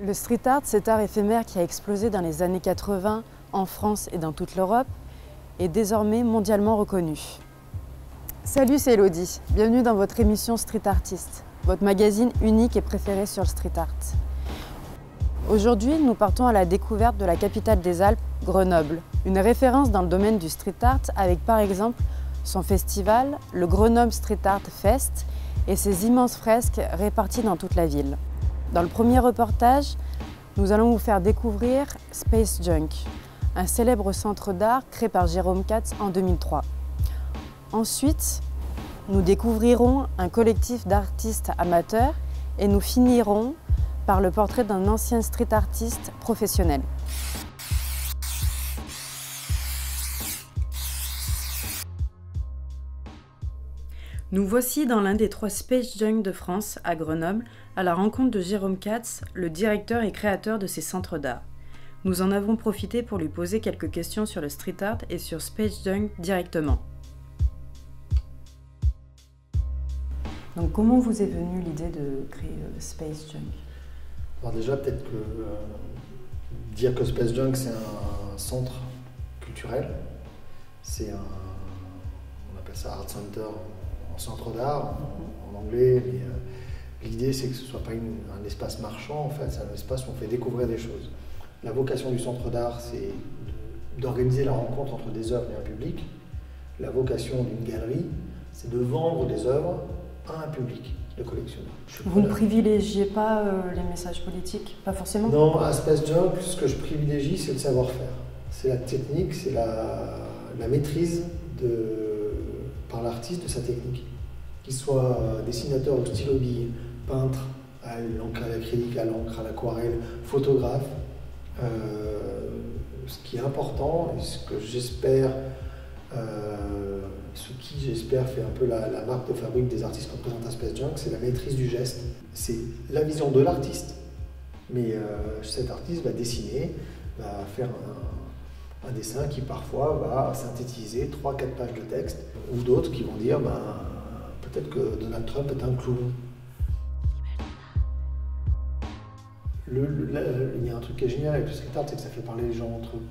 Le street art, cet art éphémère qui a explosé dans les années 80 en France et dans toute l'Europe, est désormais mondialement reconnu. Salut, c'est Elodie. Bienvenue dans votre émission Street Artist, votre magazine unique et préféré sur le street art. Aujourd'hui, nous partons à la découverte de la capitale des Alpes, Grenoble. Une référence dans le domaine du street art avec par exemple son festival, le Grenoble Street Art Fest, et ses immenses fresques réparties dans toute la ville. Dans le premier reportage, nous allons vous faire découvrir Space Junk, un célèbre centre d'art créé par Jérôme Katz en 2003. Ensuite, nous découvrirons un collectif d'artistes amateurs et nous finirons par le portrait d'un ancien street artiste professionnel. Nous voici dans l'un des 3 Space Junk de France, à Grenoble, à la rencontre de Jérôme Katz, le directeur et créateur de ces centres d'art. Nous en avons profité pour lui poser quelques questions sur le street art et sur Space Junk directement. Donc comment vous est venue l'idée de créer Space Junk? Alors déjà, peut-être que dire que Space Junk c'est un centre culturel, on appelle ça Art Center en centre d'art en anglais, mais l'idée c'est que ce ne soit pas un espace marchand, en fait, c'est un espace où on fait découvrir des choses. La vocation du centre d'art, c'est d'organiser la rencontre entre des œuvres et un public. La vocation d'une galerie, c'est de vendre des œuvres à un public de collectionneurs. Vous ne privilégiez pas les messages politiques? Pas forcément? Non, à Space Junk, ce que je privilégie, c'est le savoir-faire. C'est la technique, c'est la maîtrise par l'artiste de sa technique. Qu'il soit dessinateur au stylo bille, peintre, à l'encre, à l'acrylique, à l'encre, à l'aquarelle, photographe. Ce qui est important, et ce que j'espère, ce qui j'espère fait un peu la marque de fabrique des artistes qu'on présente à Space Junk, c'est la maîtrise du geste. C'est la vision de l'artiste. Mais cet artiste va dessiner, va faire un dessin qui parfois va synthétiser 3-4 pages de texte, ou d'autres qui vont dire peut-être que Donald Trump est un clown. Il y a un truc qui est génial avec le street art, c'est que ça fait parler les gens entre eux.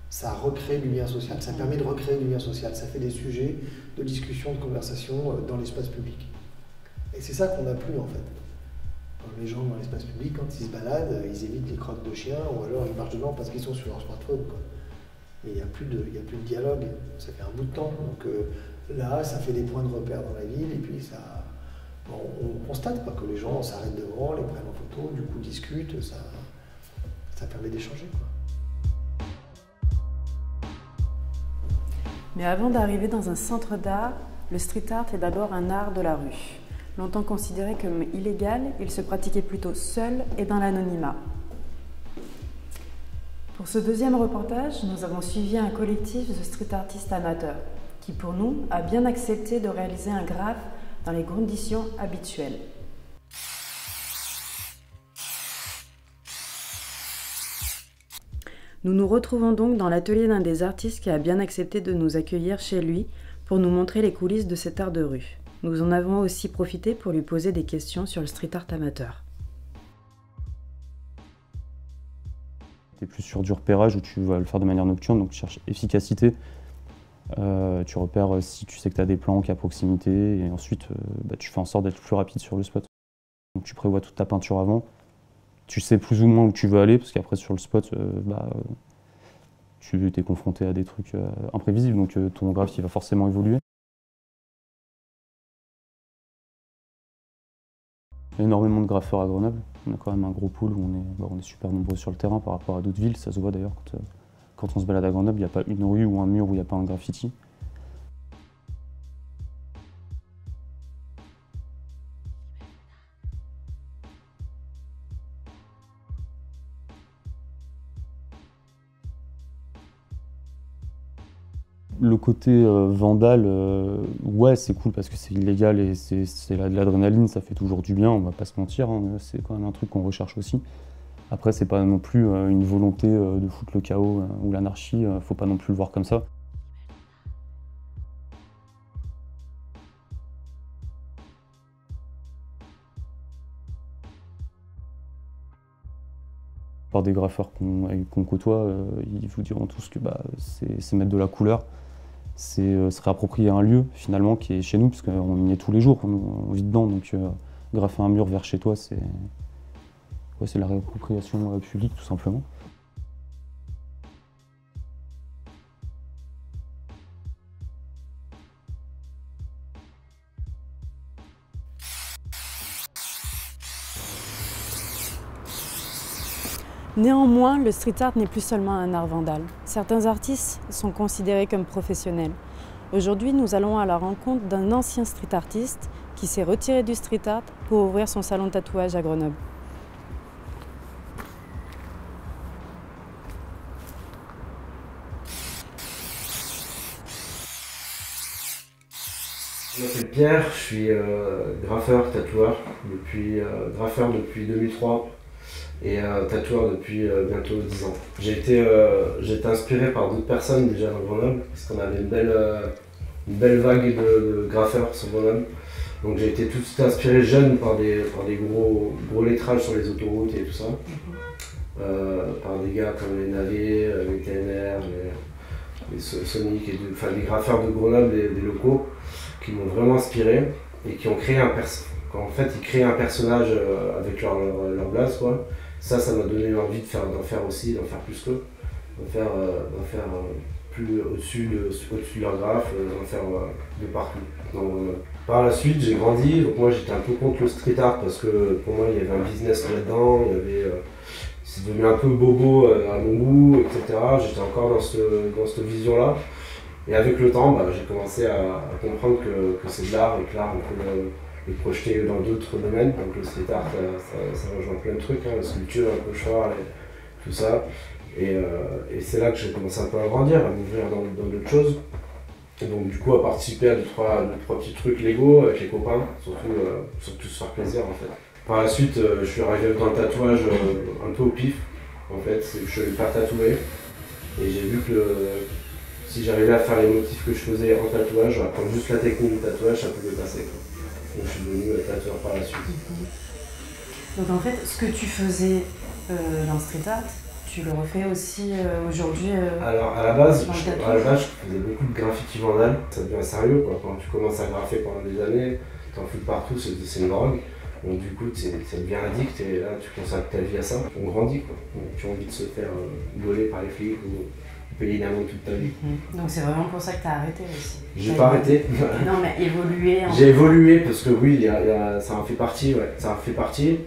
Ça recrée du lien social, ça permet de recréer du lien social, ça fait des sujets de discussion, de conversation dans l'espace public. Et c'est ça qu'on n'a plus en fait. Les gens dans l'espace public, quand ils se baladent, ils évitent les crottes de chiens ou alors ils marchent devant parce qu'ils sont sur leur smartphone, quoi. Mais il n'y a plus de dialogue, ça fait un bout de temps. Donc là, ça fait des points de repère dans la ville et puis on constate que les gens s'arrêtent devant, les prennent en photo, du coup discutent, ça permet d'échanger, quoi. Mais avant d'arriver dans un centre d'art, le street art est d'abord un art de la rue. Longtemps considéré comme illégal, il se pratiquait plutôt seul et dans l'anonymat. Pour ce deuxième reportage, nous avons suivi un collectif de street artistes amateurs qui, pour nous, a bien accepté de réaliser un graphe dans les conditions habituelles. Nous nous retrouvons donc dans l'atelier d'un des artistes qui a bien accepté de nous accueillir chez lui pour nous montrer les coulisses de cet art de rue. Nous en avons aussi profité pour lui poser des questions sur le street art amateur. Tu es plus sur du repérage où tu vas le faire de manière nocturne, donc tu cherches efficacité. Tu repères si tu sais que tu as des planques à proximité et ensuite tu fais en sorte d'être plus rapide sur le spot. Donc tu prévois toute ta peinture avant. Tu sais plus ou moins où tu veux aller parce qu'après sur le spot, tu es confronté à des trucs imprévisibles, donc ton graphe il va forcément évoluer. Il y a énormément de graffeurs à Grenoble. On a quand même un gros pool où on est super nombreux sur le terrain par rapport à d'autres villes. Ça se voit d'ailleurs quand on se balade à Grenoble, il n'y a pas une rue ou un mur où il n'y a pas un graffiti. Le côté vandale, ouais, c'est cool parce que c'est illégal et c'est de l'adrénaline, ça fait toujours du bien, on va pas se mentir, hein, c'est quand même un truc qu'on recherche aussi. Après, c'est pas non plus une volonté de foutre le chaos ou l'anarchie, faut pas non plus le voir comme ça. Par des graffeurs qu'on côtoie, ils vous diront tous que c'est mettre de la couleur, c'est se réapproprier un lieu finalement qui est chez nous, parce qu'on y est tous les jours, on vit dedans, donc graffer un mur vers chez toi, c'est la réappropriation publique tout simplement. Néanmoins, le street art n'est plus seulement un art vandale. Certains artistes sont considérés comme professionnels. Aujourd'hui, nous allons à la rencontre d'un ancien street artiste qui s'est retiré du street art pour ouvrir son salon de tatouage à Grenoble. Je m'appelle Pierre, je suis graffeur, tatoueur, graffeur depuis 2003 et tatoueur depuis bientôt 10 ans. J'ai été inspiré par d'autres personnes déjà dans Grenoble, parce qu'on avait une belle vague de graffeurs sur Grenoble. Donc j'ai été tout de suite inspiré jeune par des gros lettrages sur les autoroutes et tout ça, par des gars comme les Navets, les TNR, les Sonic, des graffeurs de Grenoble, des locaux, qui m'ont vraiment inspiré et qui ont créé ils créent un personnage avec leur blase, quoi. Ça m'a donné envie d'en faire plus qu'eux, d'en faire plus au-dessus de leur graphe, d'en faire de partout. Donc, par la suite, j'ai grandi, donc moi j'étais un peu contre le street art parce que pour moi il y avait un business là-dedans, c'est devenu un peu bobo à mon goût, etc. J'étais encore dans cette vision-là. Et avec le temps, j'ai commencé à comprendre que c'est de l'art et que l'art, on peut le projeter dans d'autres domaines. Donc le street art, ça rejoint plein de trucs, la sculpture, le pochoir, tout ça. Et c'est là que j'ai commencé un peu à grandir, à m'ouvrir dans d'autres choses. Et donc du coup, à participer à deux, trois petits trucs Lego avec les copains, surtout se faire plaisir en fait. Par la suite, je suis arrivé dans le tatouage un peu au pif. En fait, je suis allé me faire tatouer. Et j'ai vu que si j'arrivais à faire les motifs que je faisais en tatouage, apprendre juste la technique du tatouage, ça pouvait passer, quoi. Donc je suis devenu tatoueur par la suite. Donc en fait, ce que tu faisais dans le street art, tu le refais aussi aujourd'hui Alors à la base, je faisais beaucoup de graffiti vandal. Ça devient sérieux, quoi. Quand tu commences à graffer pendant des années, t'en fous de partout, c'est une drogue. Donc du coup, ça devient addict et là tu consacres ta vie à ça. On grandit, quoi. Donc, tu as envie de se faire voler par les flics ou payer une amende toute ta vie. Donc c'est vraiment pour ça que tu as arrêté aussi. J'ai pas arrêté. Non mais évolué. J'ai évolué parce que oui, ça en fait partie, ouais. Ça en fait partie.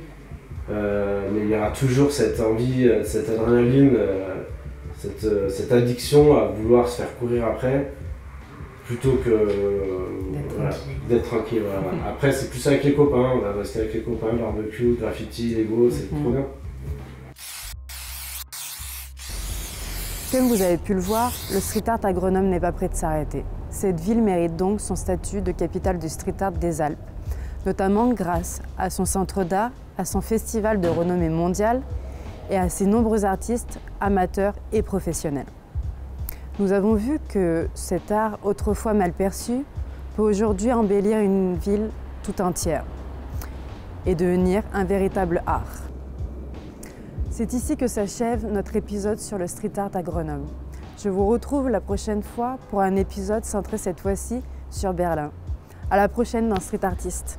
Mais il y aura toujours cette envie, cette adrénaline, cette addiction à vouloir se faire courir après, plutôt que d'être tranquille. Voilà. Après, c'est plus avec les copains, on va rester avec les copains, barbecue, graffiti, Lego, c'est trop bien. Comme vous avez pu le voir, le street art à Grenoble n'est pas prêt de s'arrêter. Cette ville mérite donc son statut de capitale du street art des Alpes, notamment grâce à son centre d'art, à son festival de renommée mondiale et à ses nombreux artistes amateurs et professionnels. Nous avons vu que cet art, autrefois mal perçu, peut aujourd'hui embellir une ville tout entière et devenir un véritable art. C'est ici que s'achève notre épisode sur le street art à Grenoble. Je vous retrouve la prochaine fois pour un épisode centré cette fois-ci sur Berlin. À la prochaine dans Street Artist.